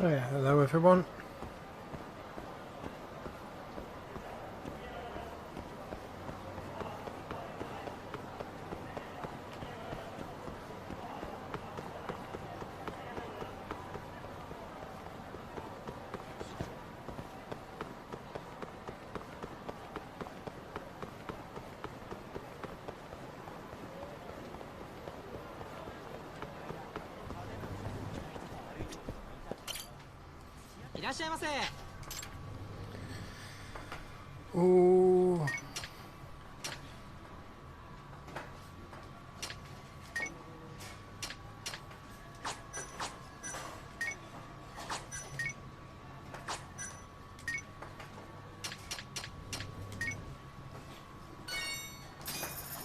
Oh yeah, hello everyone. Ooh.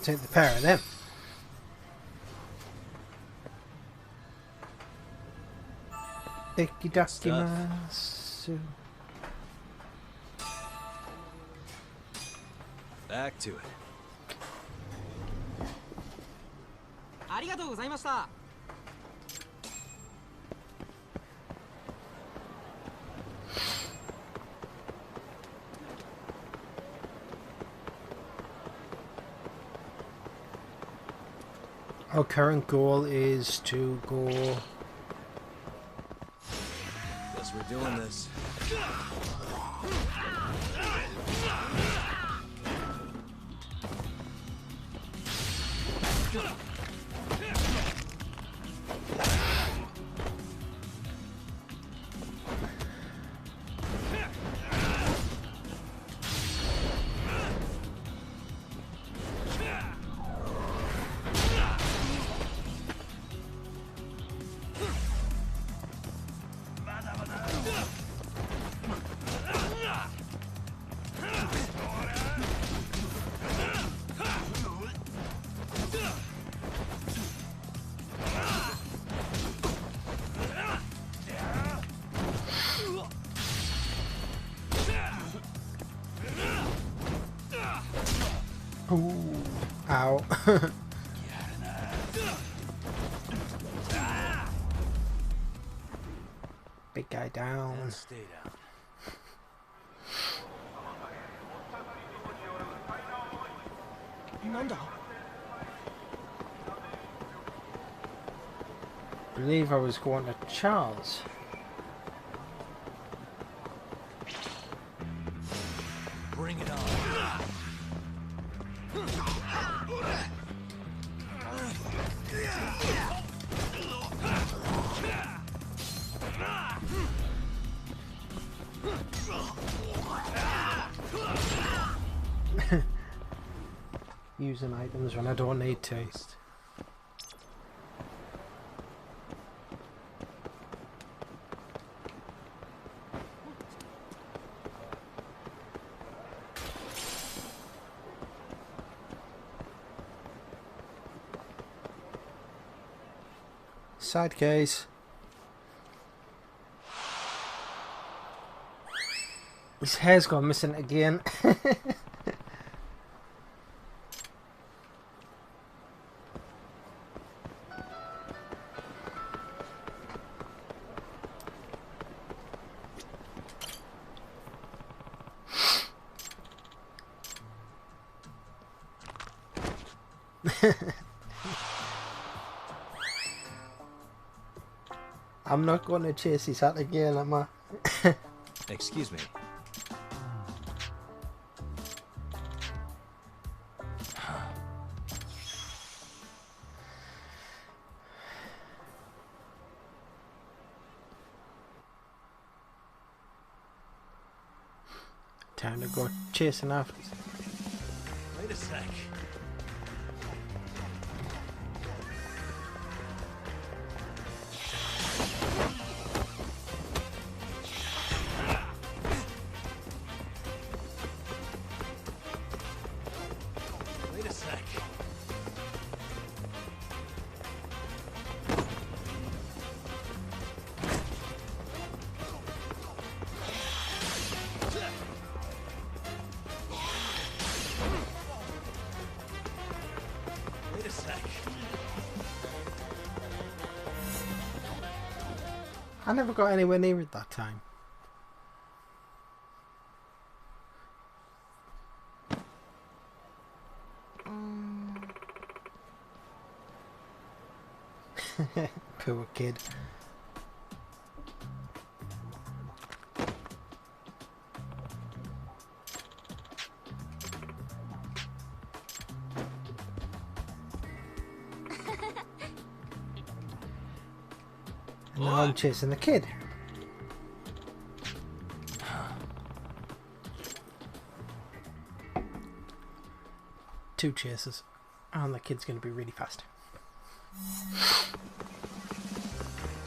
Take the pair of them. Ikidakimasu. Back to it. ありがとうございました。 Our current goal is to go. Guess we're doing this. Ooh. Ow. Big guy down. And stay down. I believe I was going to Charles. Bring it on. Using items when I don't need to. Side case. His hair's gone missing again. I'm not going to chase his hat again, am I? Excuse me. Time to go chasing after. Wait a sec. Wait a sec. I never got anywhere near it that time. Poor kid. And now I'm chasing the kid. Two chases. And the kid's going to be really fast.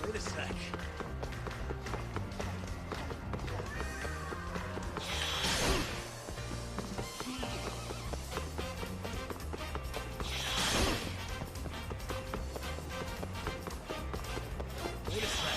Wait a sec. Wait a sec.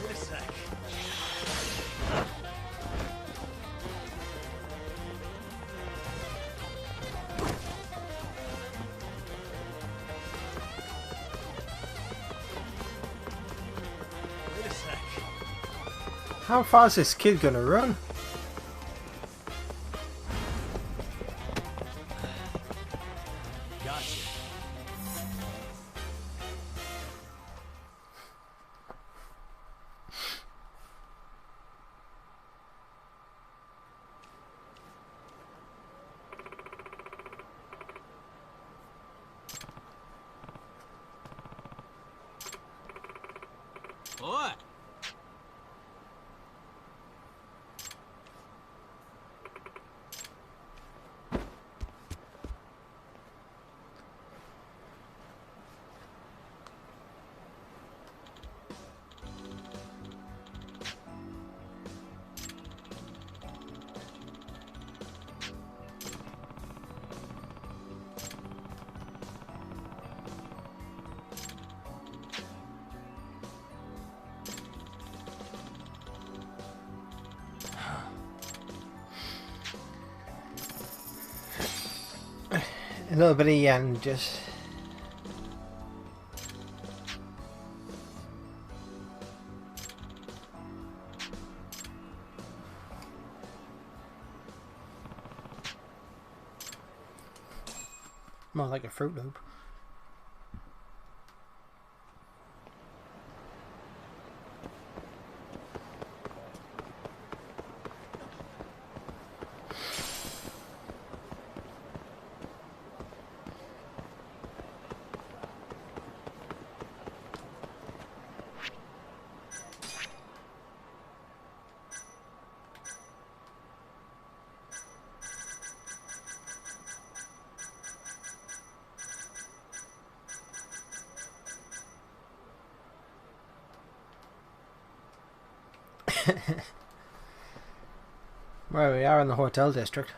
Wait a sec. Wait a sec. How far is this kid going to run? Gotcha.おい A little bit of yen, just... More like a Fruit Loop. Well, we are in the hotel district.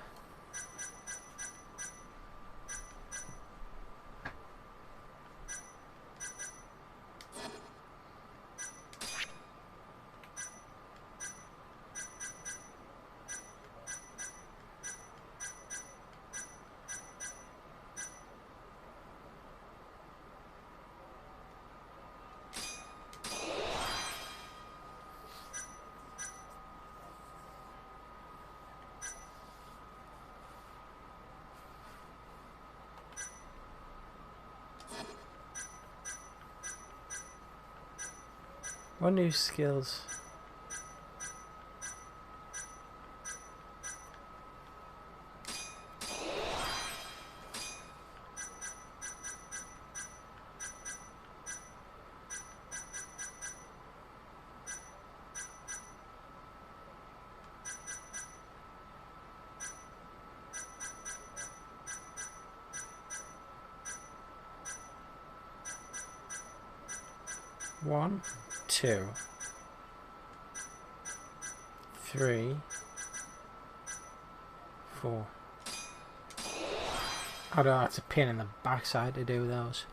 What new skills? One, two, three, four. I don't know, it's a pain in the backside to do those.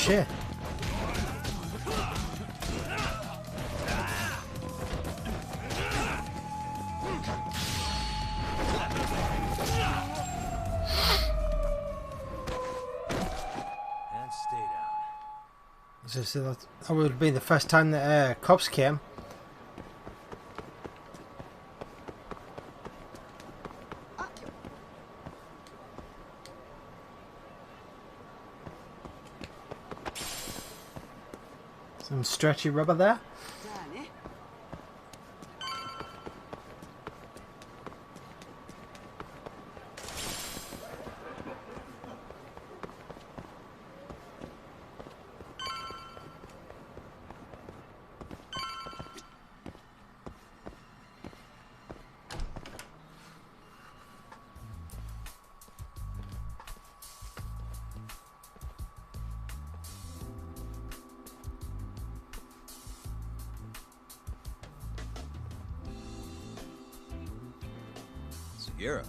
shit. And stay down. As I said, that would be the first time that cops came. Some stretchy rubber there. じゃあね。 Sugiura.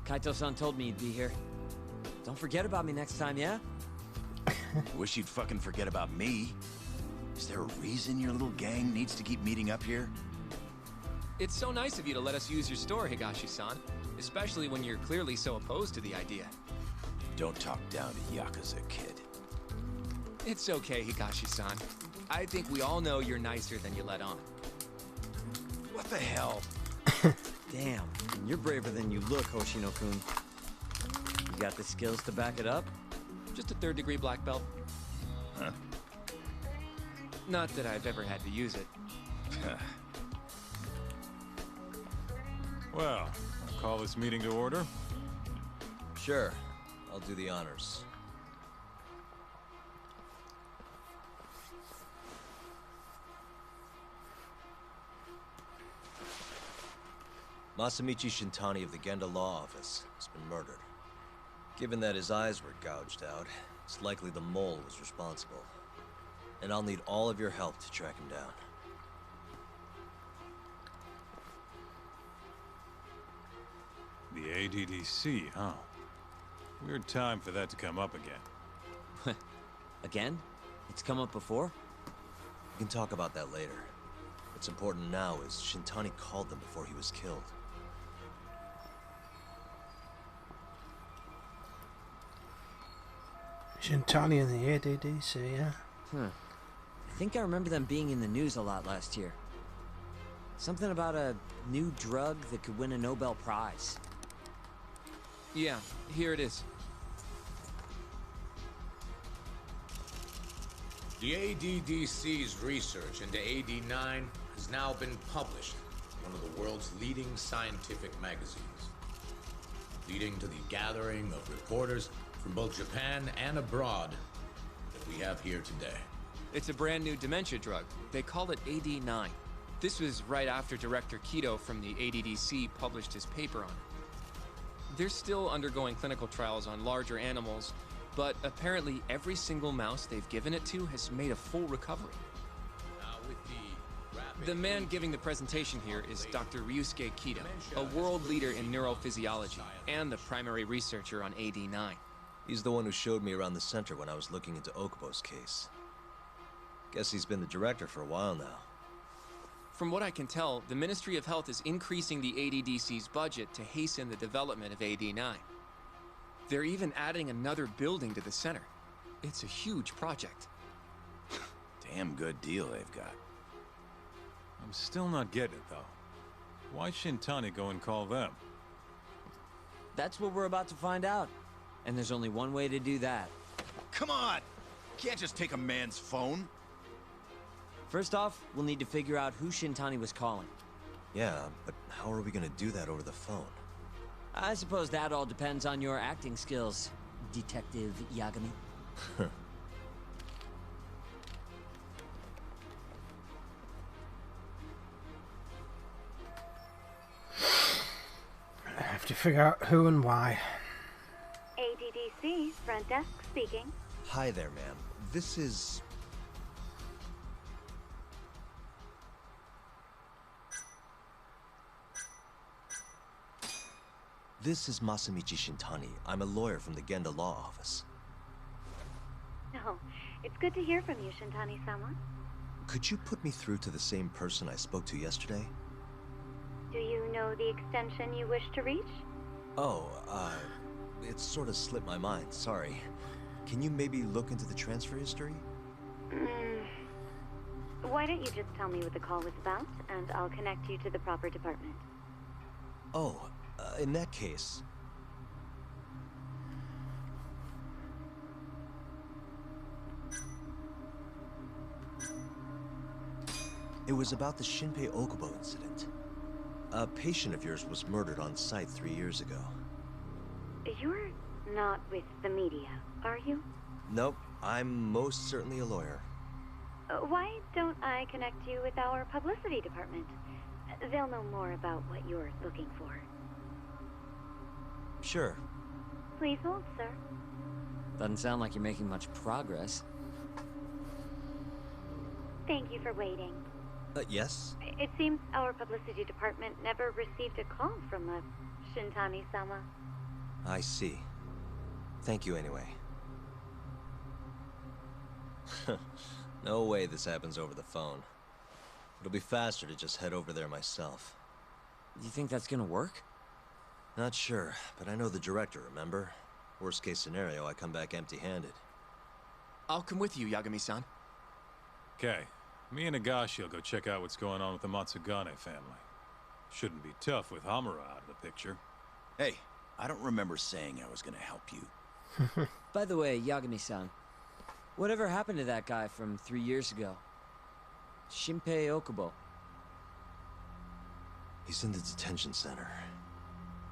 Kaito-san told me you'd be here. Don't forget about me next time, yeah? Wish you'd fucking forget about me. Is there a reason your little gang needs to keep meeting up here? It's so nice of you to let us use your store, Higashi-san. Especially when you're clearly so opposed to the idea. Don't talk down to Yakuza, kid. It's okay, Higashi-san. I think we all know you're nicer than you let on. What the hell? Damn, you're braver than you look, Hoshino-kun. You got the skills to back it up? Just a third-degree black belt. Huh? Not that I've ever had to use it. Well, call this meeting to order. Sure. I'll do the honors. Masamichi Shintani of the Genda Law Office has been murdered. Given that his eyes were gouged out, it's likely the mole was responsible. And I'll need all of your help to track him down. The ADDC, huh? Weird time for that to come up again. Again? It's come up before? We can talk about that later. What's important now is Shintani called them before he was killed. Shintani and the ADDC, yeah. I think I remember them being in the news a lot last year. Something about a new drug that could win a Nobel Prize. Yeah, here it is. The ADDC's research into AD9 has now been published in one of the world's leading scientific magazines, leading to the gathering of reporters from both Japan and abroad that we have here today. It's a brand new dementia drug. They call it AD9. This was right after Director Kido from the ADDC published his paper on it. They're still undergoing clinical trials on larger animals, but apparently every single mouse they've given it to has made a full recovery. Now with The man giving the presentation here is Dr. Ryusuke Kido, a world leader in neurophysiology and the primary researcher on AD9. He's the one who showed me around the center when I was looking into Okubo's case. Guess he's been the director for a while now. From what I can tell, the Ministry of Health is increasing the ADDC's budget to hasten the development of AD9. They're even adding another building to the center. It's a huge project. Damn good deal they've got. I'm still not getting it, though. Why Shintani go and call them? That's what we're about to find out. And there's only one way to do that. Come on! Can't just take a man's phone. First off, we'll need to figure out who Shintani was calling. Yeah, but how are we gonna do that over the phone? I suppose that all depends on your acting skills, Detective Yagami. I have to figure out who and why. ADDC, front desk speaking. Hi there, ma'am. This is... This is Masamichi Shintani. I'm a lawyer from the Genda Law Office. No, it's good to hear from you, Shintani-sama. Could you put me through to the same person I spoke to yesterday? Do you know the extension you wish to reach? Oh, it sort of slipped my mind, sorry. Can you maybe look into the transfer history? Why don't you just tell me what the call was about, and I'll connect you to the proper department. Oh, in that case... It was about the Shinpei Okubo incident. A patient of yours was murdered on site 3 years ago. You're not with the media, are you? Nope, I'm most certainly a lawyer. Why don't I connect you with our publicity department? They'll know more about what you're looking for. Sure. Please hold, sir. Doesn't sound like you're making much progress. Thank you for waiting. Yes? It seems our publicity department never received a call from a Shintani-sama. I see. Thank you anyway. No way this happens over the phone. It'll be faster to just head over there myself. Do you think that's gonna work? Not sure, but I know the director, remember? Worst case scenario, I come back empty-handed. I'll come with you, Yagami-san. Okay. Me and Nagashi will go check out what's going on with the Matsugane family. Shouldn't be tough with Hamura out of the picture. Hey, I don't remember saying I was gonna help you. By the way, Yagami-san, whatever happened to that guy from 3 years ago? Shinpei Okubo. He's in the detention center.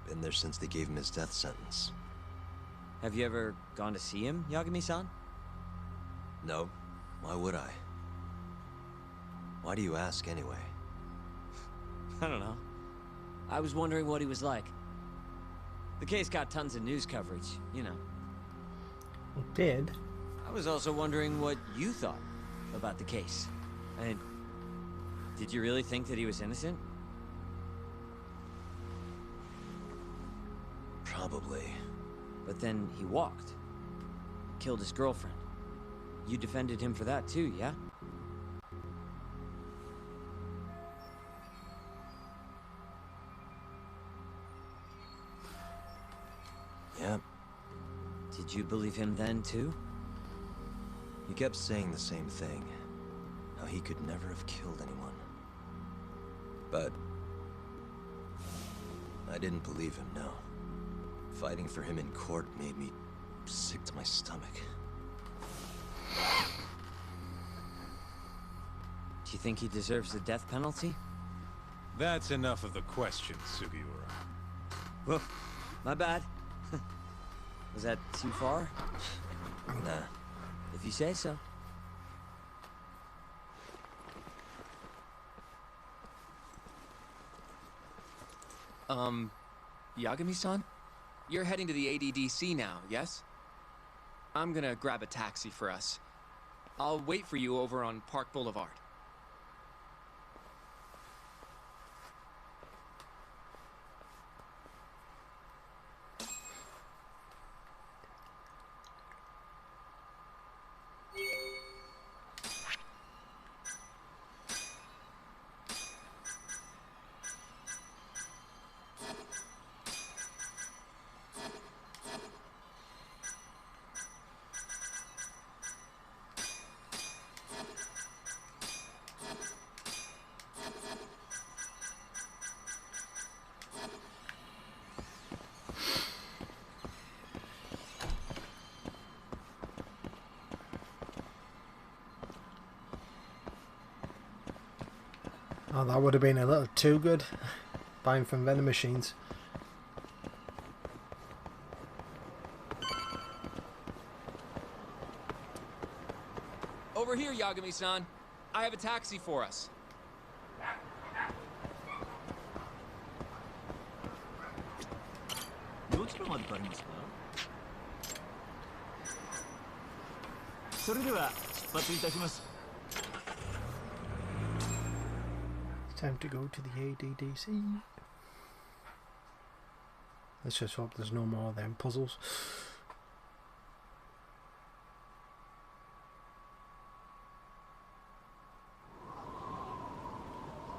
Been there since they gave him his death sentence. Have you ever gone to see him, Yagami-san? No. Why would I? Why do you ask anyway? I don't know. I was wondering what he was like. The case got tons of news coverage, you know. It did. I was also wondering what you thought about the case. And did you really think that he was innocent? Probably. But then he walked. Killed his girlfriend. You defended him for that too, yeah? Yep. Did you believe him then too? He kept saying the same thing. How he could never have killed anyone. But... I didn't believe him, no. Fighting for him in court made me sick to my stomach. Do you think he deserves the death penalty? That's enough of the questions, Sugiura. Whoa, my bad. Was that too far? Nah. If you say so. Yagami-san? You're heading to the ADDC now, yes? I'm gonna grab a taxi for us. I'll wait for you over on Park Boulevard. Oh, that would have been a little too good. Buying from vending machines. Over here, Yagami-san. I have a taxi for us. どちらまで帰りますか？それでは出発いたします。 It's time to go to the ADDC. Let's just hope there's no more of them puzzles.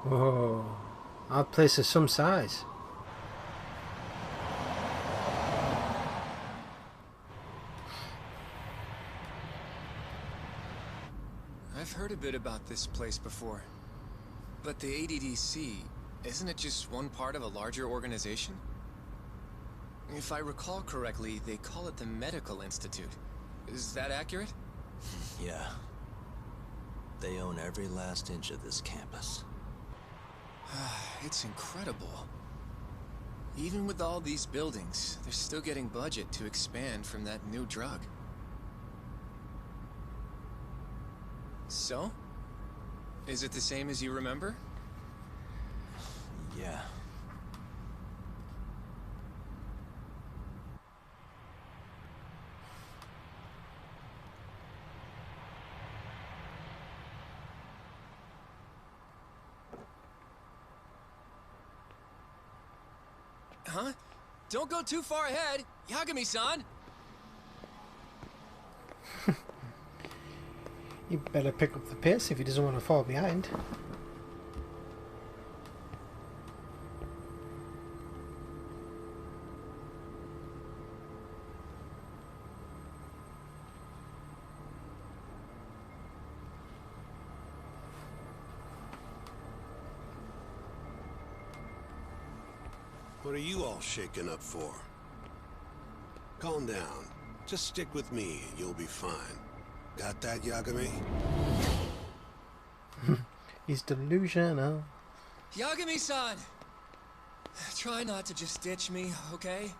Oh, our place is some size. I've heard a bit about this place before. But the ADDC, isn't it just one part of a larger organization? If I recall correctly, they call it the Medical Institute. Is that accurate? Yeah. They own every last inch of this campus. It's incredible. Even with all these buildings, they're still getting budget to expand from that new drug. So? Is it the same as you remember? Yeah. Huh? Don't go too far ahead, Yagami-san! You better pick up the pace if he doesn't want to fall behind. What are you all shaken up for? Calm down. Just stick with me and you'll be fine. Got that, Yagami? He's delusional. Yagami-san! Try not to just ditch me, okay?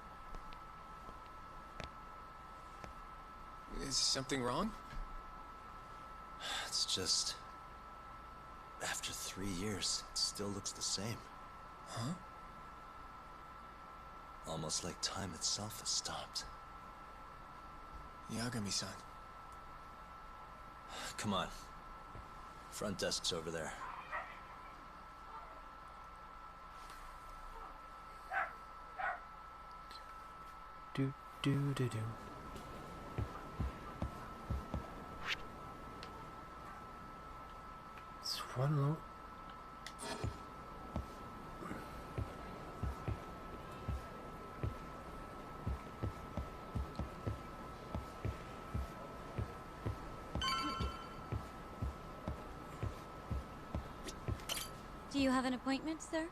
Is something wrong? It's just... After 3 years, it still looks the same. Huh? Almost like time itself has stopped. Yagami-san. Come on. Front desk's over there. Do do do do. It's one long. Do you have an appointment, sir?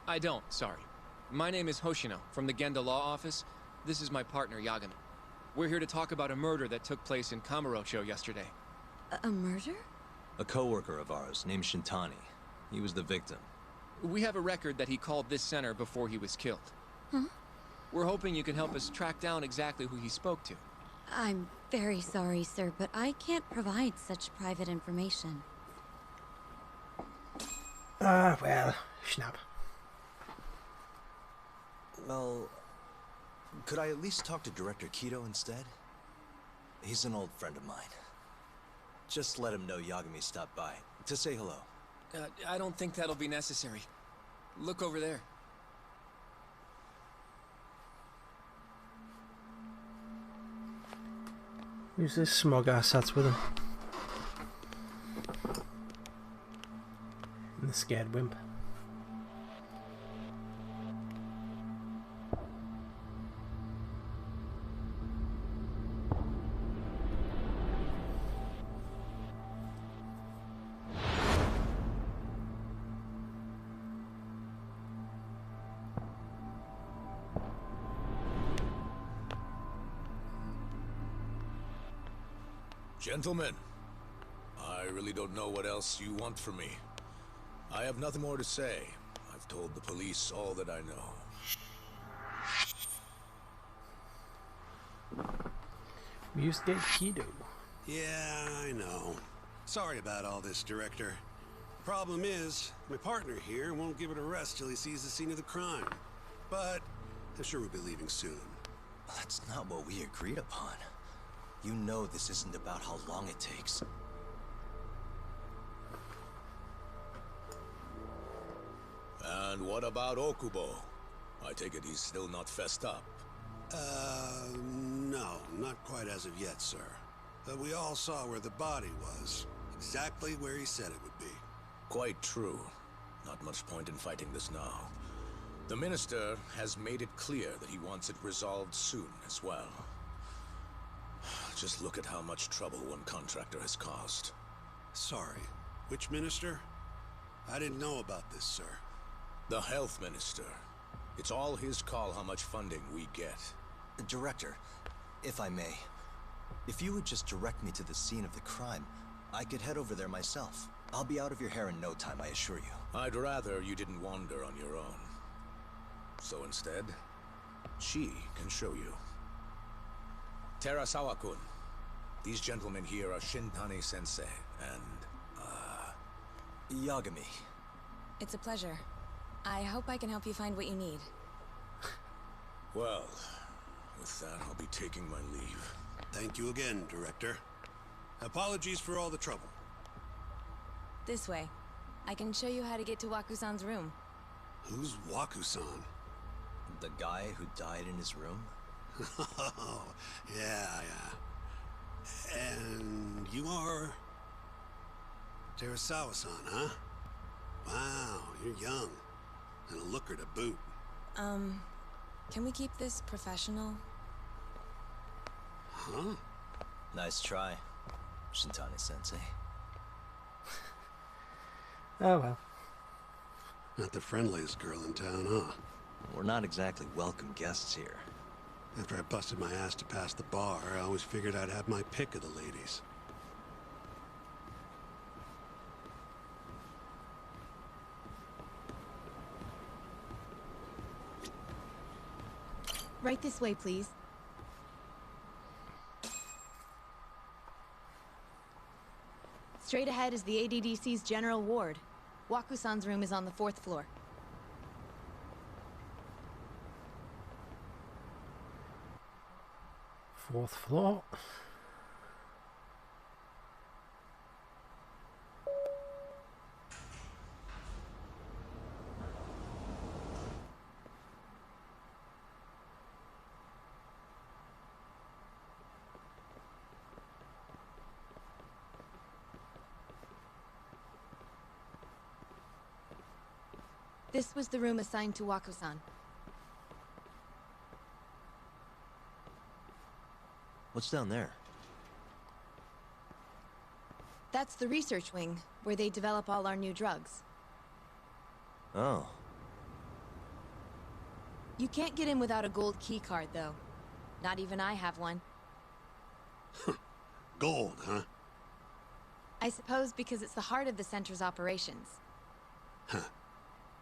I don't, sorry. My name is Hoshino, from the Genda Law Office. This is my partner, Yagami. We're here to talk about a murder that took place in Kamurocho yesterday. A murder? A co-worker of ours, named Shintani. He was the victim. We have a record that he called this center before he was killed. Huh? We're hoping you can help us track down exactly who he spoke to. I'm very sorry, sir, but I can't provide such private information. Ah, well, snap. Well, could I at least talk to Director Kido instead? He's an old friend of mine. Just let him know Yagami stopped by, to say hello. I don't think that'll be necessary. Look over there. Who's this smug ass that's with him? And the scared wimp. Gentlemen, I really don't know what else you want from me. I have nothing more to say. I've told the police all that I know. We used to get Kido. Yeah, I know. Sorry about all this, Director. Problem is, my partner here won't give it a rest till he sees the scene of the crime. But I'm sure we'll be leaving soon. That's not what we agreed upon. You know this isn't about how long it takes. And what about Okubo? I take it he's still not fessed up. No, not quite as of yet, sir. But we all saw where the body was. Exactly where he said it would be. Quite true. Not much point in fighting this now. The Minister has made it clear that he wants it resolved soon as well. Just look at how much trouble one contractor has caused. Sorry, which minister? I didn't know about this, sir. The Health Minister. It's all his call how much funding we get. Director, if I may, if you would just direct me to the scene of the crime, I could head over there myself. I'll be out of your hair in no time, I assure you. I'd rather you didn't wander on your own. So instead, she can show you. Terasawa-kun. These gentlemen here are Shintani-sensei and, Yagami. It's a pleasure. I hope I can help you find what you need. Well, with that, I'll be taking my leave. Thank you again, Director. Apologies for all the trouble. This way. I can show you how to get to Waku-san's room. Who's Waku-san? The guy who died in his room? Oh, yeah. And you are... Terasawa-san, huh? Wow, you're young. And a looker to boot. Can we keep this professional? Huh? Nice try, Shintani-sensei. Oh well. Not the friendliest girl in town, huh? We're not exactly welcome guests here. After I busted my ass to pass the bar, I always figured I'd have my pick of the ladies. Right this way, please. Straight ahead is the ADDC's general ward. Waku-san's room is on the 4th floor. Fourth floor. This was the room assigned to Waku-san. What's down there? That's the research wing, where they develop all our new drugs. Oh. You can't get in without a gold key card, though. Not even I have one. Gold, huh? I suppose because it's the heart of the center's operations. Huh.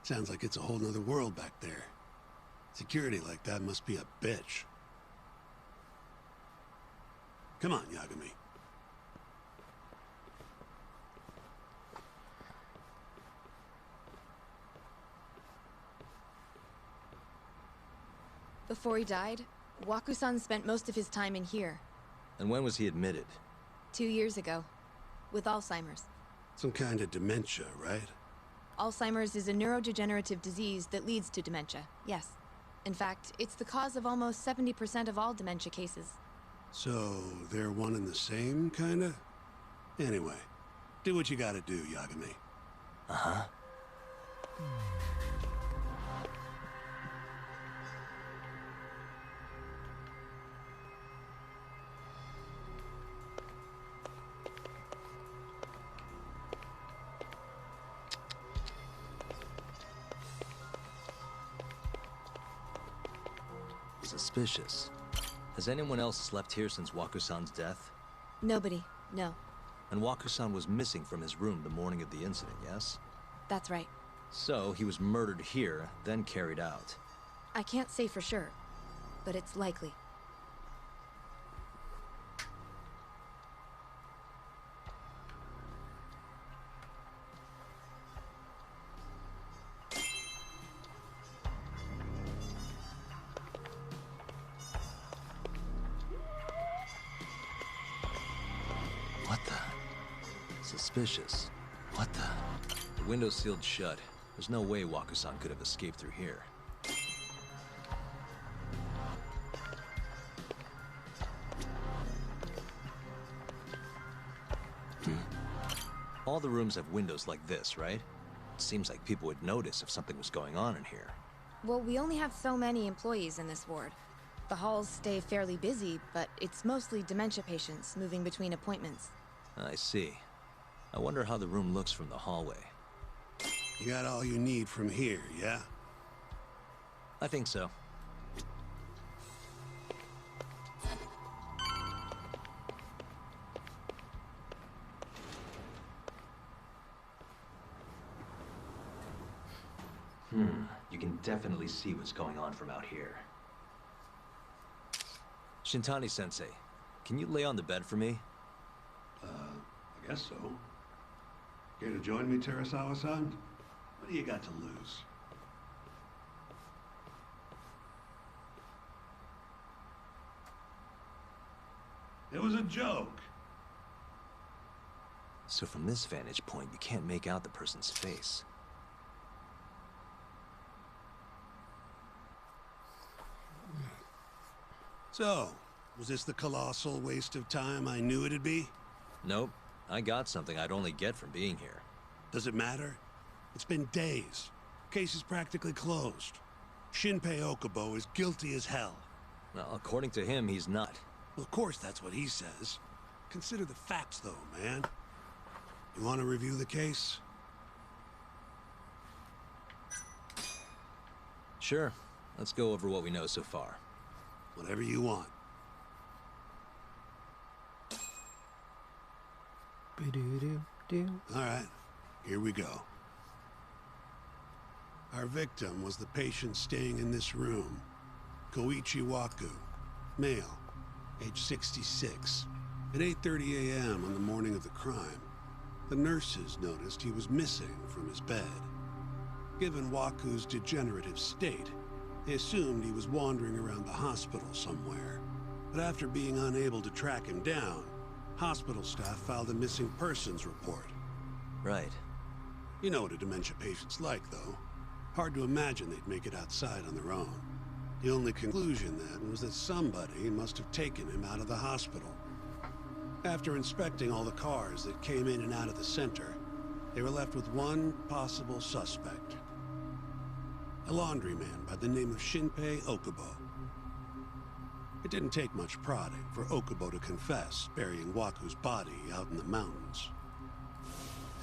Sounds like it's a whole nother world back there. Security like that must be a bitch. Come on, Yagami. Before he died, Waku-san spent most of his time in here. And when was he admitted? 2 years ago. With Alzheimer's. Some kind of dementia, right? Alzheimer's is a neurodegenerative disease that leads to dementia, yes. In fact, it's the cause of almost 70% of all dementia cases. So, they're one and the same, kinda? Anyway, do what you gotta do, Yagami. Uh-huh. Suspicious. Has anyone else slept here since Waku-san's death? Nobody, no. And Waku-san was missing from his room the morning of the incident, yes? That's right. So, he was murdered here, then carried out. I can't say for sure, but it's likely. What the? Suspicious. What the? The window's sealed shut. There's no way Waku-san could have escaped through here. All the rooms have windows like this, right? Seems like people would notice if something was going on in here. Well, we only have so many employees in this ward. The halls stay fairly busy, but it's mostly dementia patients moving between appointments. I see. I wonder how the room looks from the hallway. You got all you need from here, yeah? I think so. You can definitely see what's going on from out here. Shintani-sensei, can you lay on the bed for me? I guess so. Care to join me, Terasawa-san? What do you got to lose? It was a joke. So from this vantage point, you can't make out the person's face. So, was this the colossal waste of time I knew it'd be? Nope. I got something I'd only get from being here. Does it matter? It's been days. Case is practically closed. Shinpei Okubo is guilty as hell. Well, according to him, he's not. Well, of course that's what he says. Consider the facts, though, man. You want to review the case? Sure. Let's go over what we know so far. Whatever you want. All right, here we go. Our victim was the patient staying in this room. Koichi Waku, male, age 66. At 8:30 a.m. on the morning of the crime, the nurses noticed he was missing from his bed. Given Waku's degenerative state, they assumed he was wandering around the hospital somewhere. But after being unable to track him down, hospital staff filed a missing persons report. Right. You know what a dementia patient's like, though. Hard to imagine they'd make it outside on their own. The only conclusion then was that somebody must have taken him out of the hospital. After inspecting all the cars that came in and out of the center, they were left with one possible suspect. A laundryman by the name of Shinpei Okubo. It didn't take much prodding for Okubo to confess burying Waku's body out in the mountains.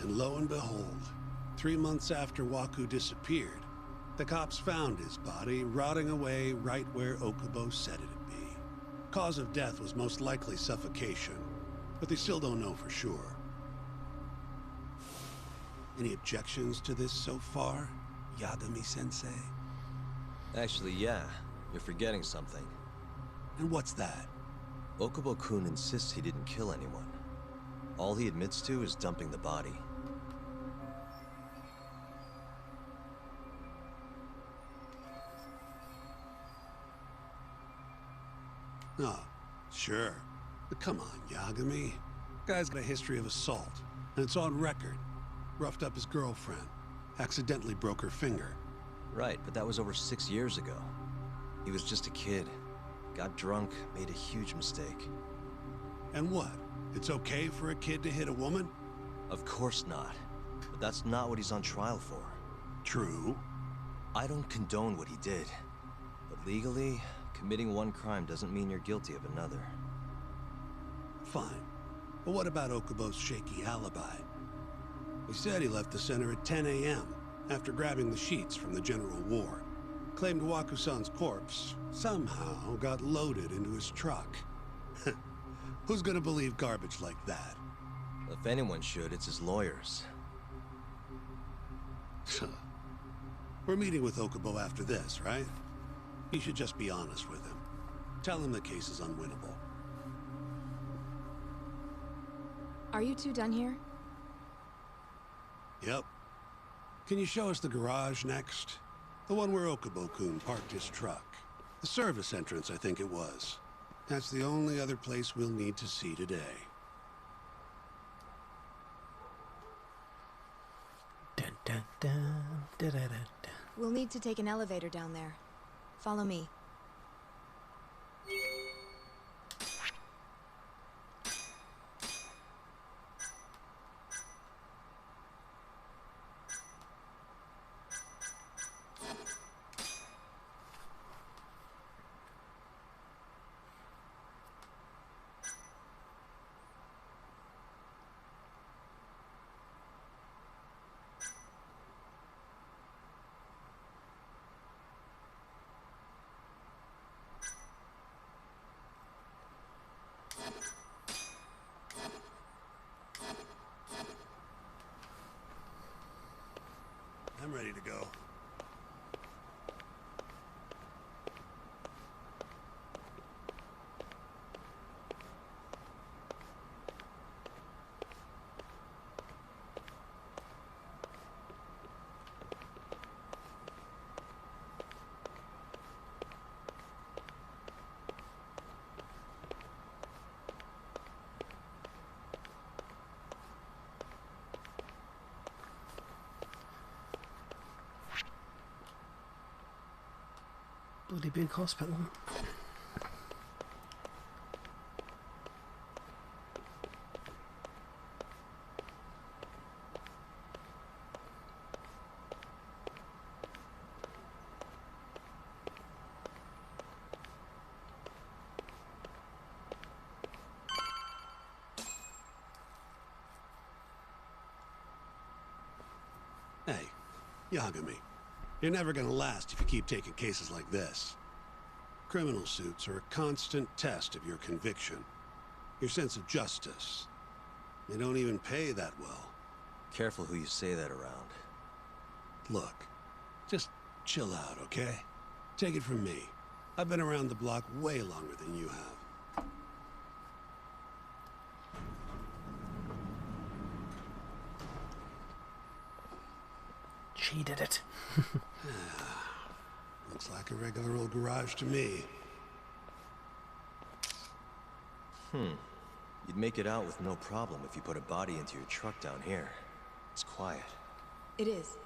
And lo and behold, 3 months after Waku disappeared, the cops found his body rotting away right where Okubo said it'd be. Cause of death was most likely suffocation, but they still don't know for sure. Any objections to this so far, Yagami-sensei? Actually, yeah. You're forgetting something. And what's that? Okubo-kun insists he didn't kill anyone. All he admits to is dumping the body. Oh, sure. But come on, Yagami. Guy's got a history of assault, and it's on record. Roughed up his girlfriend. Accidentally broke her finger. Right, but that was over 6 years ago. He was just a kid. Got drunk, made a huge mistake. And what? It's okay for a kid to hit a woman? Of course not. But that's not what he's on trial for. True. I don't condone what he did. But legally, committing one crime doesn't mean you're guilty of another. Fine. But what about Okubo's shaky alibi? He said he left the center at 10 a.m. after grabbing the sheets from the general ward. Claimed Waku-san's corpse somehow got loaded into his truck. Who's gonna believe garbage like that? If anyone should, it's his lawyers. We're meeting with Okubo after this, right? You should just be honest with him. Tell him the case is unwinnable. Are you two done here? Yep. Can you show us the garage next? The one where Okubo-kun parked his truck. The service entrance, I think it was. That's the only other place we'll need to see today. Dun, dun, dun, da, da, da, da. We'll need to take an elevator down there. Follow me. I'm ready to go. Bloody big hospital. Hey, Yagami. You're never gonna last if you keep taking cases like this. Criminal suits are a constant test of your conviction, your sense of justice. They don't even pay that well. Careful who you say that around. Look, just chill out, okay? Take it from me. I've been around the block way longer than you have. She did it. Looks like a regular old garage to me. You'd make it out with no problem if you put a body into your truck down here. It's quiet. It is.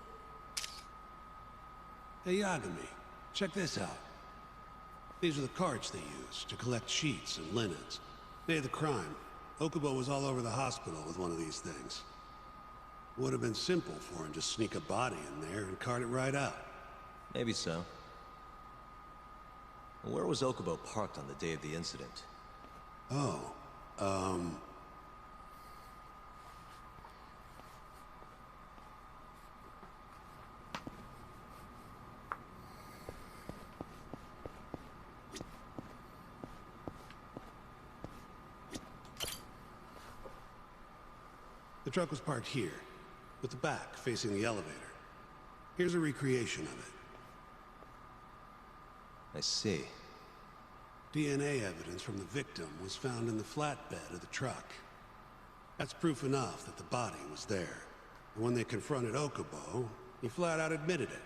Hey, Yagami, check this out. These are the carts they use to collect sheets and linens. Day of the crime, Okubo was all over the hospital with one of these things. Would have been simple for him to sneak a body in there and cart it right out. Maybe so. Where was Okubo parked on the day of the incident? Oh, the truck was parked here, with the back facing the elevator. Here's a recreation of it. I see. DNA evidence from the victim was found in the flatbed of the truck. That's proof enough that the body was there. And when they confronted Okubo, he flat out admitted it.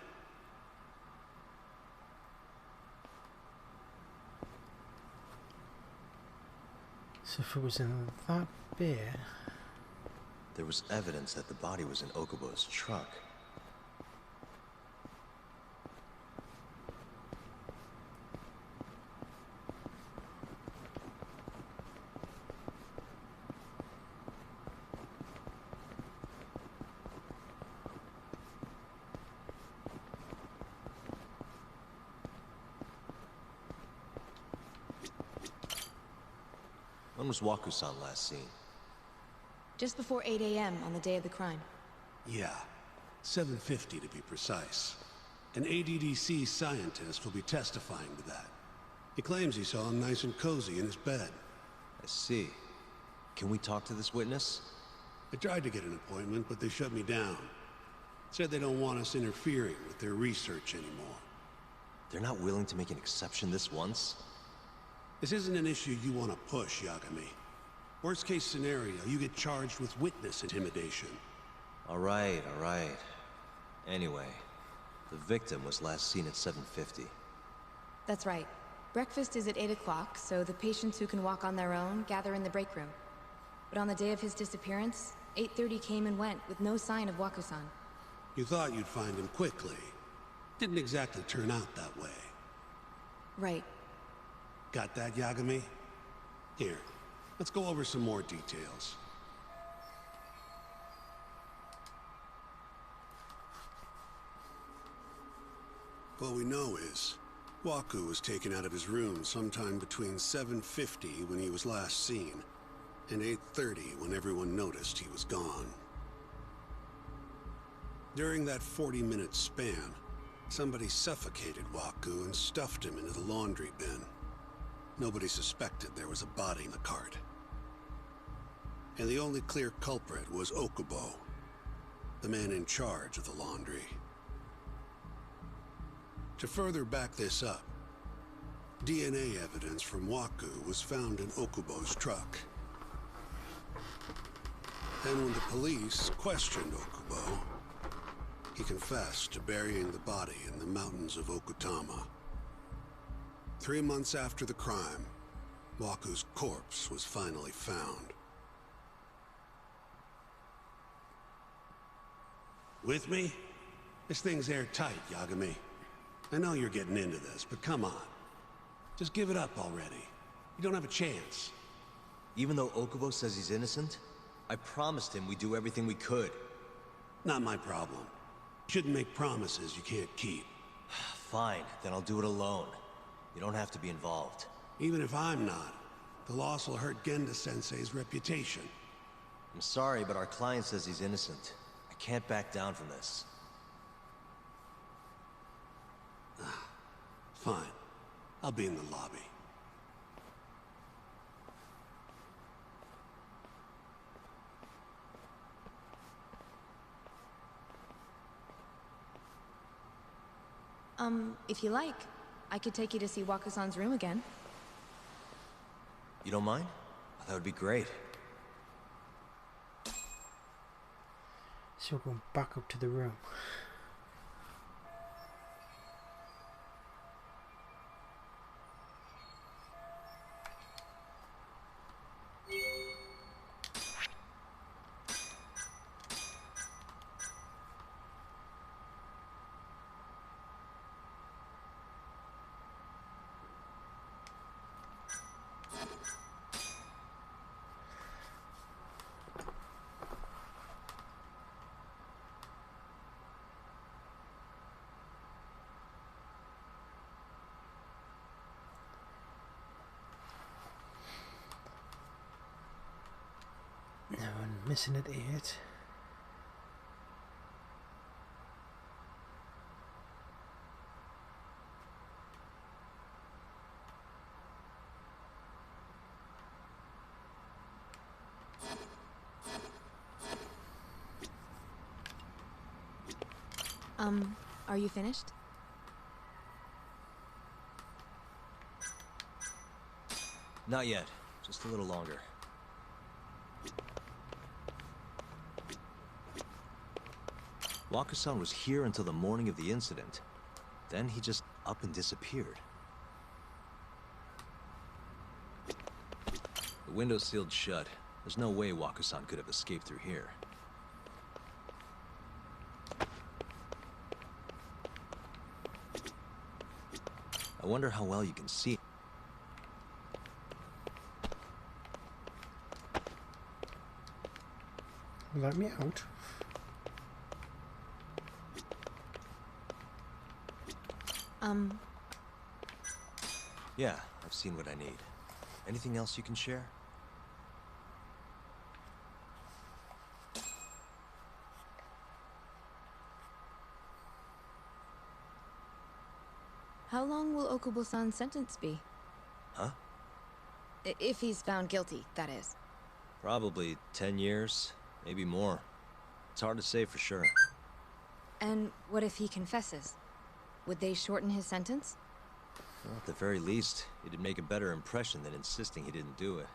So if it was in that beer... There was evidence that the body was in Okubo's truck. When was Waku-san last seen? Just before 8 a.m. on the day of the crime. Yeah, 7:50 to be precise. An ADDC scientist will be testifying to that. He claims he saw him nice and cozy in his bed. I see. Can we talk to this witness? I tried to get an appointment, but they shut me down. Said they don't want us interfering with their research anymore. They're not willing to make an exception this once? This isn't an issue you want to push, Yagami. Worst case scenario, you get charged with witness intimidation. All right. Anyway, the victim was last seen at 7:50. That's right. Breakfast is at 8 o'clock, so the patients who can walk on their own gather in the break room. But on the day of his disappearance, 8:30 came and went with no sign of Waku-san. You thought you'd find him quickly. Didn't exactly turn out that way. Right. Got that, Yagami? Here, let's go over some more details. What we know is, Waku was taken out of his room sometime between 7:50 when he was last seen, and 8:30 when everyone noticed he was gone. During that 40-minute span, somebody suffocated Waku and stuffed him into the laundry bin. Nobody suspected there was a body in the cart. And the only clear culprit was Okubo, the man in charge of the laundry. To further back this up, DNA evidence from Waku was found in Okubo's truck. And when the police questioned Okubo, he confessed to burying the body in the mountains of Okutama. 3 months after the crime, Waku's corpse was finally found. With me? This thing's airtight, Yagami. I know you're getting into this, but come on. Just give it up already. You don't have a chance. Even though Okubo says he's innocent, I promised him we'd do everything we could. Not my problem. You shouldn't make promises you can't keep. Fine, then I'll do it alone. You don't have to be involved. Even if I'm not, the loss will hurt Genda-sensei's reputation. I'm sorry, but our client says he's innocent. I can't back down from this. Fine. I'll be in the lobby. If you like, I could take you to see Waka-san's room again. You don't mind? That would be great. So we're going back up to the room. No one missing at 8. Are you finished? Not yet. Just a little longer. Waka-san was here until the morning of the incident. Then he just up and disappeared. The window's sealed shut. There's no way Waka-san could have escaped through here. I wonder how well you can see. Let me out. Yeah, I've seen what I need. Anything else you can share? How long will Okubo-san's sentence be? Huh? If he's found guilty, that is. Probably 10 years, maybe more. It's hard to say for sure. And what if he confesses? Would they shorten his sentence? Well, at the very least, it'd make a better impression than insisting he didn't do it.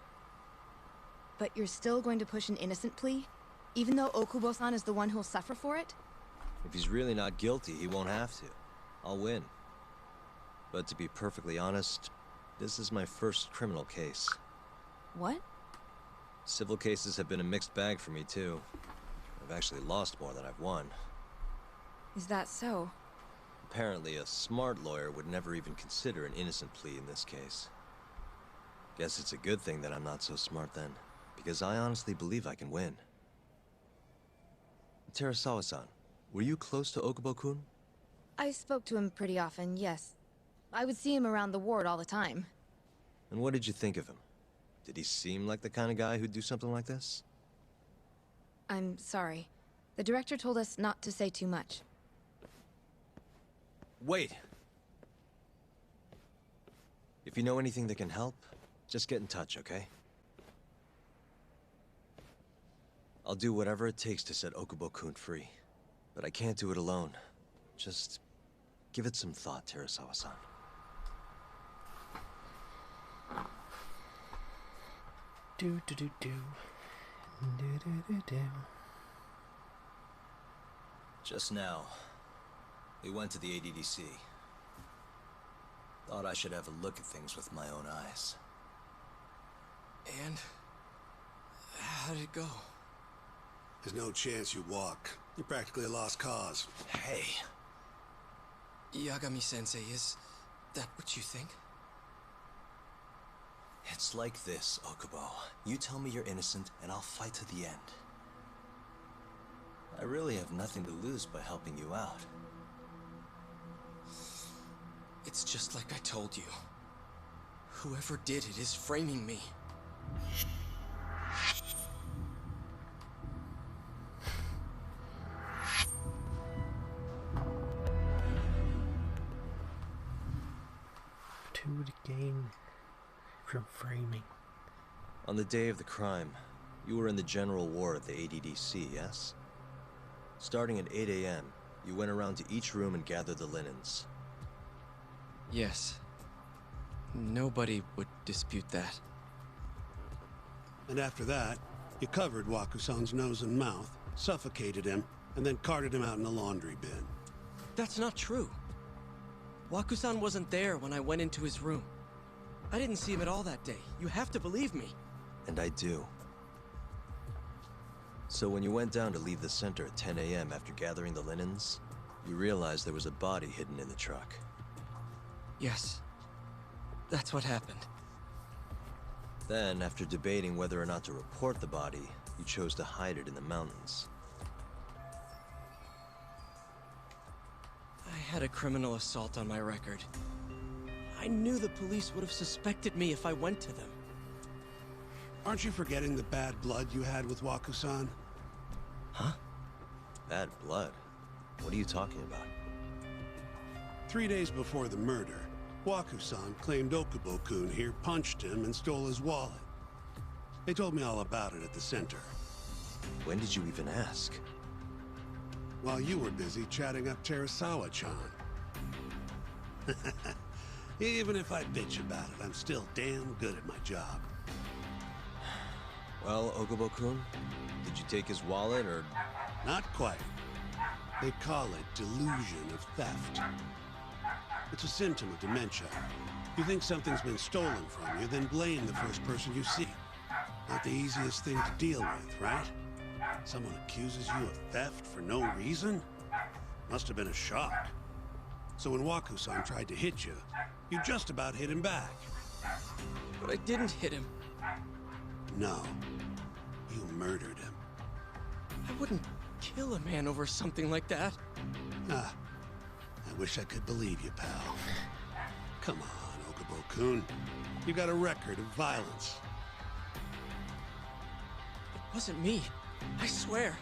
But you're still going to push an innocent plea? Even though Okubo-san is the one who'll suffer for it? If he's really not guilty, he won't have to. I'll win. But to be perfectly honest, this is my first criminal case. What? Civil cases have been a mixed bag for me, too. I've actually lost more than I've won. Is that so? Apparently, a smart lawyer would never even consider an innocent plea in this case. Guess it's a good thing that I'm not so smart then, because I honestly believe I can win. Terasawa-san, were you close to Okubo-kun? I spoke to him pretty often, yes. I would see him around the ward all the time. And what did you think of him? Did he seem like the kind of guy who'd do something like this? I'm sorry. The director told us not to say too much. Wait! If you know anything that can help, just get in touch, okay? I'll do whatever it takes to set Okubo-kun free. But I can't do it alone. Just Give it some thought, Terasawa-san. Do do do do. Do do do do. Just now, we went to the ADDC. Thought I should have a look at things with my own eyes. And how did it go? There's no chance you walk. You're practically a lost cause. Hey. Yagami-sensei, is that what you think? It's like this, Okubo. You tell me you're innocent, and I'll fight to the end. I really have nothing to lose by helping you out. It's just like I told you. Whoever did it is framing me. To gain from framing. On the day of the crime, you were in the general ward at the ADDC, yes? Starting at 8 a.m., you went around to each room and gathered the linens. Yes. Nobody would dispute that. And after that, you covered Waku-san's nose and mouth, suffocated him, and then carted him out in the laundry bin. That's not true. Waku-san wasn't there when I went into his room. I didn't see him at all that day. You have to believe me. And I do. So when you went down to leave the center at 10 a.m. after gathering the linens, you realized there was a body hidden in the truck. Yes. That's what happened. Then, after debating whether or not to report the body, you chose to hide it in the mountains. I had a criminal assault on my record. I knew the police would have suspected me if I went to them. Aren't you forgetting the bad blood you had with Waku-san? Huh? Bad blood? What are you talking about? 3 days before the murder, Waku-san claimed Okubo-kun here punched him and stole his wallet. They told me all about it at the center. When did you even ask? While you were busy chatting up Terasawa-chan. Even if I bitch about it, I'm still damn good at my job. Well, Okubo-kun, did you take his wallet, or...? Not quite. They call it delusion of theft. It's a symptom of dementia. You think something's been stolen from you, then blame the first person you see. Not the easiest thing to deal with, right? Someone accuses you of theft for no reason? Must have been a shock. So when Waku-san tried to hit you, you just about hit him back. But I didn't hit him. No. You murdered him. I wouldn't kill a man over something like that. Ah. I wish I could believe you, pal. Come on, Okubo-kun. You got a record of violence. It wasn't me. I swear.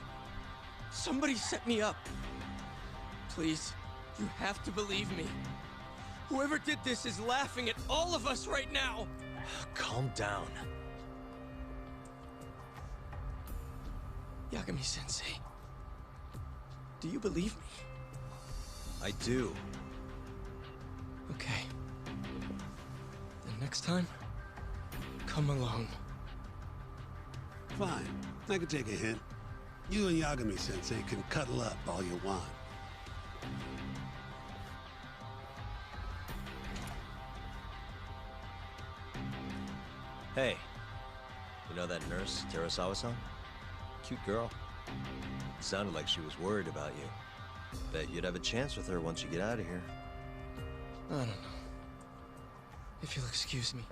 Somebody set me up. Please, you have to believe me. Whoever did this is laughing at all of us right now. Calm down. Yagami-sensei, do you believe me? I do. Okay. Then next time, come alone. Fine. I can take a hint. You and Yagami-sensei can cuddle up all you want. Hey, you know that nurse, Terasawa-san? Cute girl. Sounded like she was worried about you. Bet you'd have a chance with her once you get out of here. I don't know. If you'll excuse me.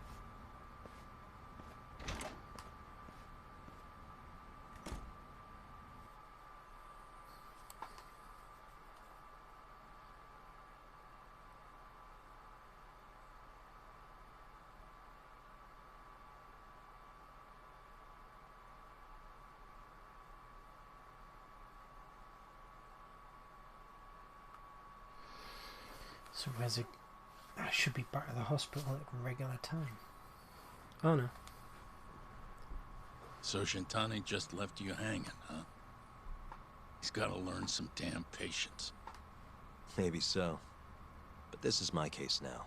So I should be back at the hospital at regular time. Oh no. So Shintani just left you hanging, huh? He's gotta learn some damn patience. Maybe so. But this is my case now.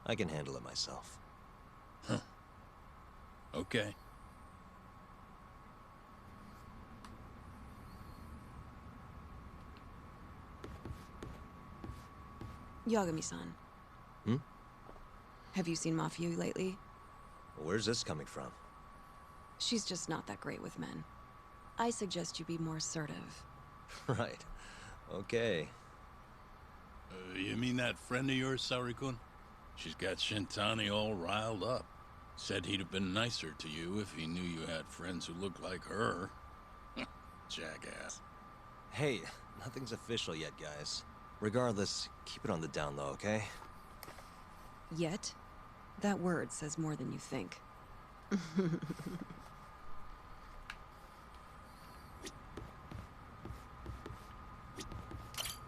I can handle it myself. Huh. Okay. Yagami-san. Hmm? Have you seen Mafia lately? Where's this coming from? She's just not that great with men. I suggest you be more assertive. Right. Okay. You mean that friend of yours, Saori-kun? She's got Shintani all riled up. Said he'd have been nicer to you if he knew you had friends who looked like her. Jackass. Hey, nothing's official yet, guys. Regardless, keep it on the down low, okay? Yet? That word says more than you think.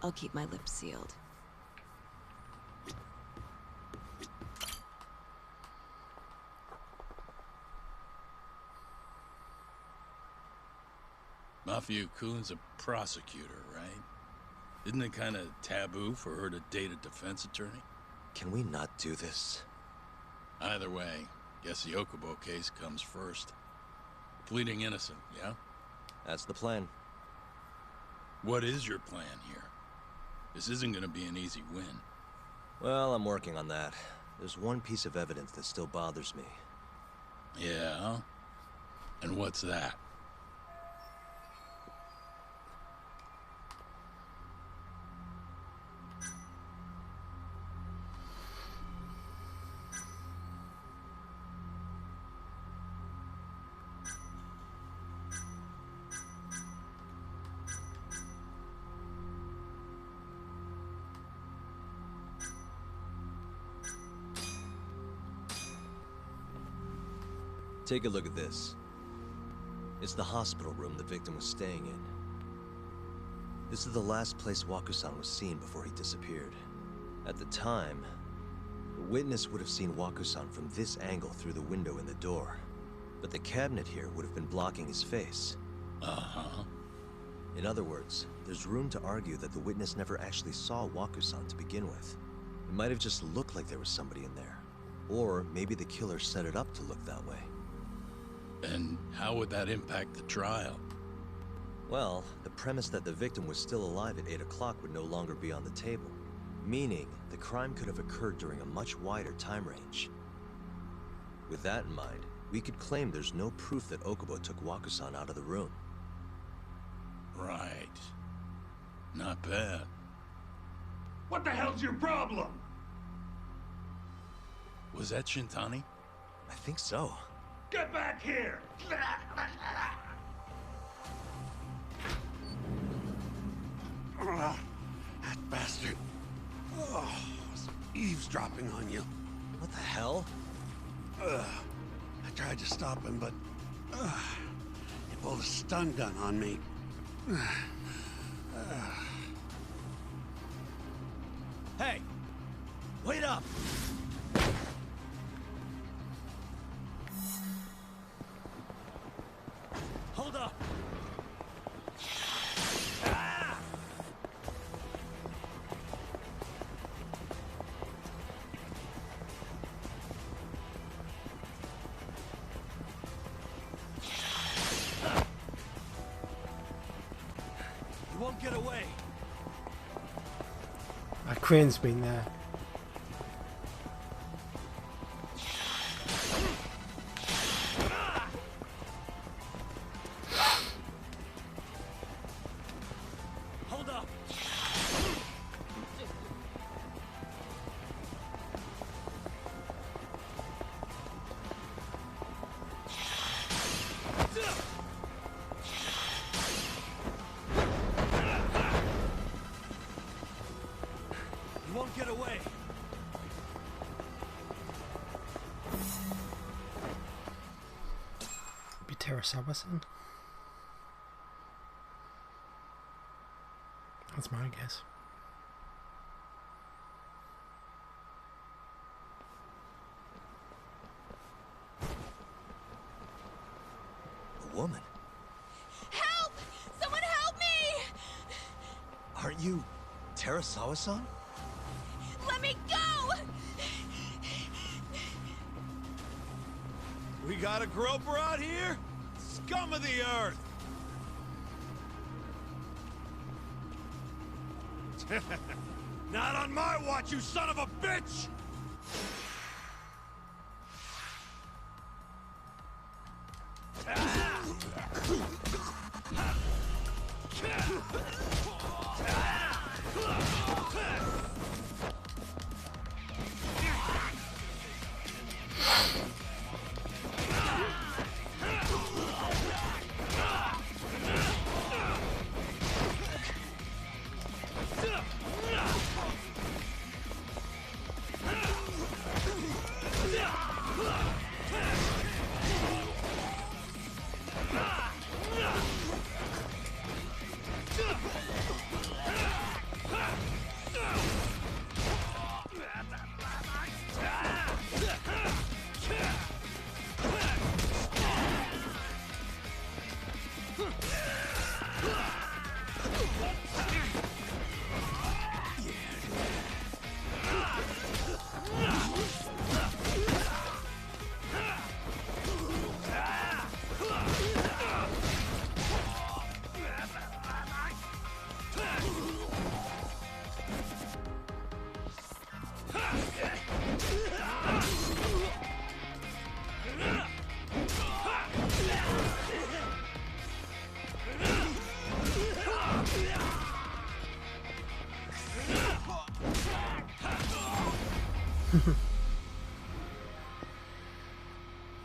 I'll keep my lips sealed. Mafia-kun's a prosecutor, right? Isn't it kind of taboo for her to date a defense attorney? Can we not do this? Either way, guess the Okubo case comes first. Pleading innocent, yeah? That's the plan. What is your plan here? This isn't gonna be an easy win. Well, I'm working on that. There's one piece of evidence that still bothers me. Yeah? And what's that? Take a look at this. It's the hospital room the victim was staying in. This is the last place Waku-san was seen before he disappeared. At the time, the witness would have seen Waku-san from this angle through the window in the door. But the cabinet here would have been blocking his face. Uh-huh. In other words, there's room to argue that the witness never actually saw Waku-san to begin with. It might have just looked like there was somebody in there. Or maybe the killer set it up to look that way. And how would that impact the trial? Well, the premise that the victim was still alive at 8 o'clock would no longer be on the table. Meaning, the crime could have occurred during a much wider time range. With that in mind, we could claim there's no proof that Okubo took Waku-san out of the room. Right. Not bad. What the hell's your problem? Was that Shintani? I think so. Get back here! That bastard. Oh, was eavesdropping on you. What the hell? I tried to stop him, but he pulled a stun gun on me. Hey! Wait up! Hold up! You won't get away. Crane's been there. Hold up. You won't get away. Be Terasawa-san. That's my guess. A woman? Help! Someone help me! Aren't you Terasawa-san? Let me go! We got a groper out here? Scum of the earth! Not on my watch, you son of a bitch!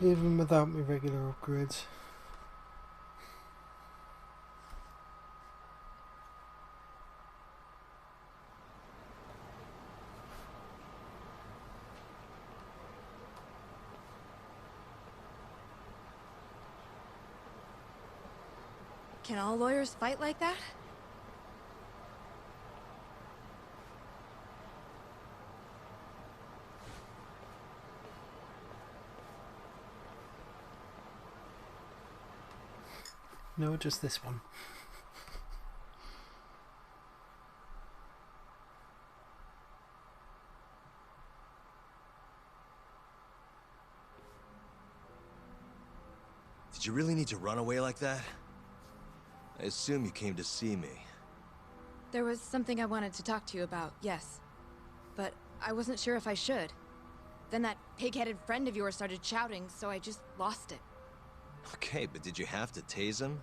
Even without my regular upgrades. Can all lawyers fight like that? No, just this one. Did you really need to run away like that? I assume you came to see me. There was something I wanted to talk to you about, yes. But I wasn't sure if I should. Then that pig-headed friend of yours started shouting, so I just lost it. Okay, but did you have to tase him?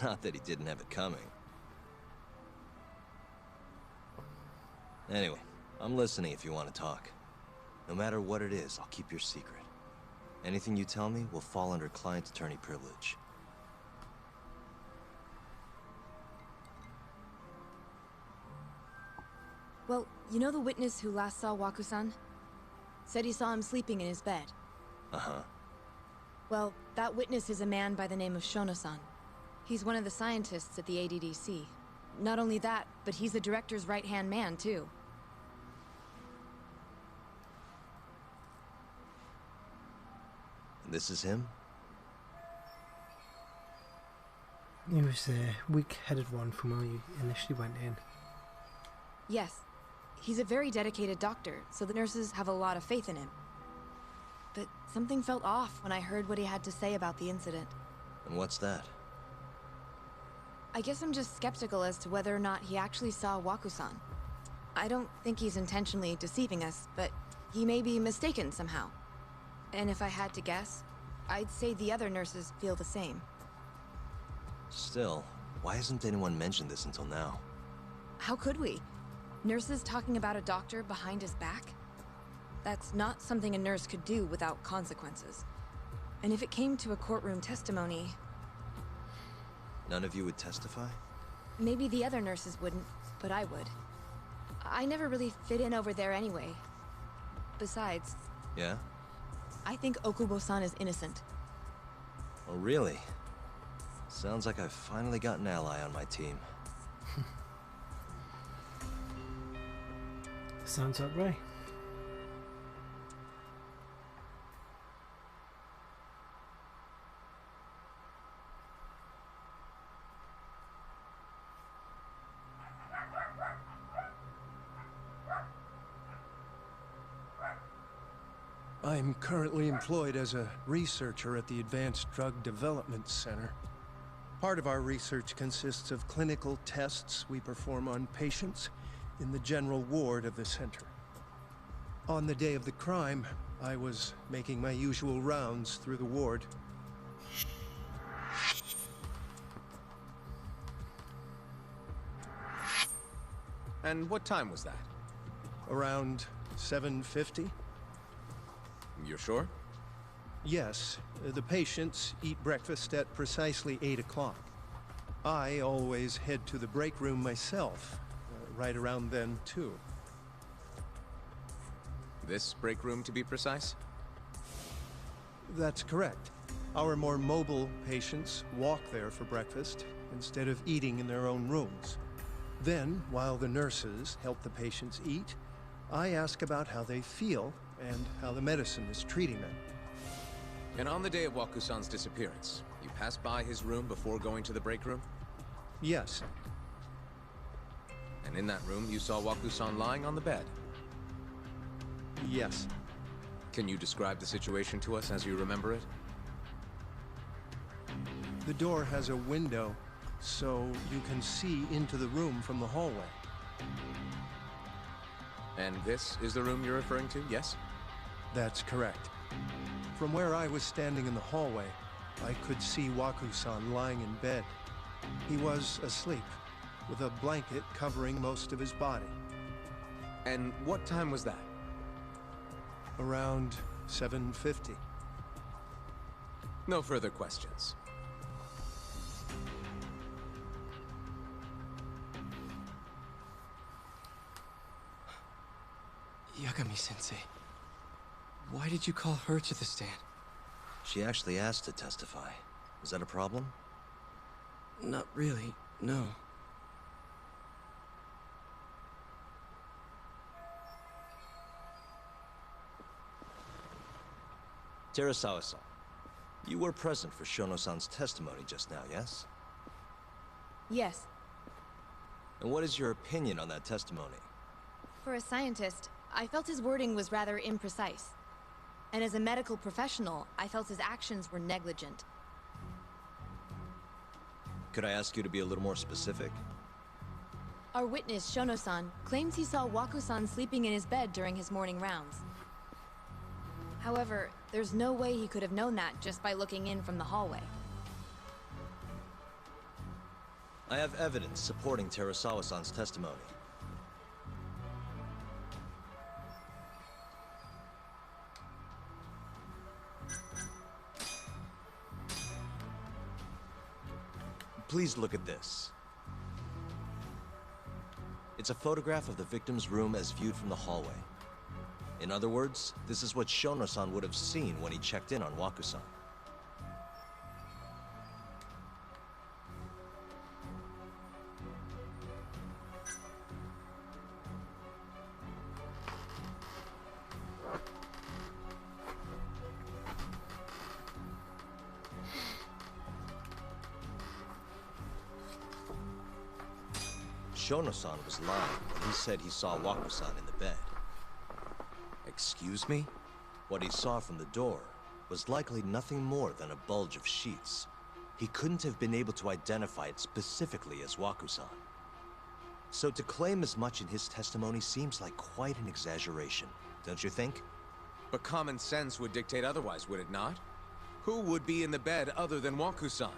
Not that he didn't have it coming. Anyway, I'm listening if you want to talk. No matter what it is, I'll keep your secret. Anything you tell me will fall under client attorney privilege. Well, you know the witness who last saw Waku-san? Said he saw him sleeping in his bed. Uh-huh. Well, that witness is a man by the name of Shono-san. He's one of the scientists at the ADDC. Not only that, but he's the director's right-hand man, too. This is him? He was the weak-headed one from where you initially went in. Yes. He's a very dedicated doctor, so the nurses have a lot of faith in him. But something felt off when I heard what he had to say about the incident. And what's that? I guess I'm just skeptical as to whether or not he actually saw Waku-san. I don't think he's intentionally deceiving us, but he may be mistaken somehow. And if I had to guess, I'd say the other nurses feel the same. Still, why hasn't anyone mentioned this until now? How could we? Nurses talking about a doctor behind his back? That's not something a nurse could do without consequences. And if it came to a courtroom testimony... None of you would testify? Maybe the other nurses wouldn't, but I would. I never really fit in over there anyway. Besides... Yeah? I think Okubo-san is innocent. Oh, really? Sounds like I've finally got an ally on my team. Sounds that way. I'm currently employed as a researcher at the Advanced Drug Development Center. Part of our research consists of clinical tests we perform on patients in the general ward of the center. On the day of the crime, I was making my usual rounds through the ward. And what time was that? Around 7:50? You're sure? Yes. The patients eat breakfast at precisely 8 o'clock. I always head to the break room myself, right around then, too. This break room, to be precise? That's correct. Our more mobile patients walk there for breakfast instead of eating in their own rooms. Then, while the nurses help the patients eat, I ask about how they feel and how the medicine is treating them. And on the day of Waku-san's disappearance, you passed by his room before going to the break room? Yes. And in that room, you saw Waku-san lying on the bed? Yes. Can you describe the situation to us as you remember it? The door has a window, so you can see into the room from the hallway. And this is the room you're referring to, yes? That's correct. From where I was standing in the hallway, I could see Waku-san lying in bed. He was asleep, with a blanket covering most of his body. And what time was that? Around 7:50. No further questions. Yagami-sensei, why did you call her to the stand? She actually asked to testify. Is that a problem? Not really, no. Terasawa-san, you were present for Shono-san's testimony just now, yes? Yes. And what is your opinion on that testimony? For a scientist, I felt his wording was rather imprecise. And as a medical professional, I felt his actions were negligent. Could I ask you to be a little more specific? Our witness, Shono-san, claims he saw Waku-san sleeping in his bed during his morning rounds. However, there's no way he could have known that just by looking in from the hallway. I have evidence supporting Terasawa-san's testimony. Please look at this. It's a photograph of the victim's room as viewed from the hallway. In other words, this is what Shono-san would have seen when he checked in on Waku-san. Shono-san was lying when he said he saw Waku-san in the bed. Excuse me? What he saw from the door was likely nothing more than a bulge of sheets. He couldn't have been able to identify it specifically as Waku-san. So to claim as much in his testimony seems like quite an exaggeration, don't you think? But common sense would dictate otherwise, would it not? Who would be in the bed other than Waku-san?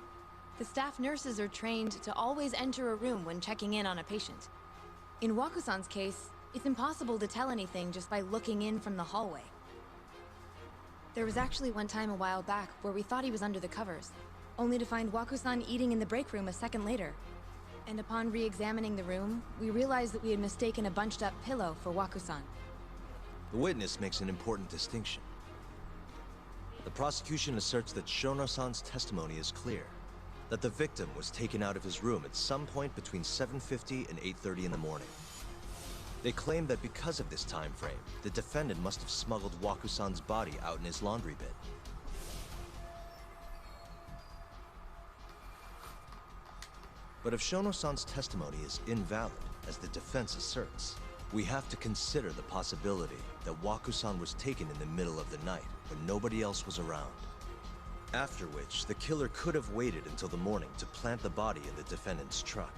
The staff nurses are trained to always enter a room when checking in on a patient. In Waku-san's case, it's impossible to tell anything just by looking in from the hallway. There was actually one time a while back where we thought he was under the covers, only to find Waku-san eating in the break room a second later. And upon re-examining the room, we realized that we had mistaken a bunched-up pillow for Waku-san. The witness makes an important distinction. The prosecution asserts that Shono-san's testimony is clear, that the victim was taken out of his room at some point between 7:50 and 8:30 in the morning. They claim that because of this time frame, the defendant must have smuggled Waku-san's body out in his laundry bin. But if Shono-san's testimony is invalid, as the defense asserts, we have to consider the possibility that Waku-san was taken in the middle of the night when nobody else was around. After which, the killer could have waited until the morning to plant the body in the defendant's truck.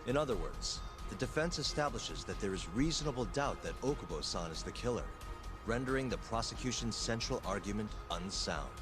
In other words, the defense establishes that there is reasonable doubt that Okubo-san is the killer, rendering the prosecution's central argument unsound.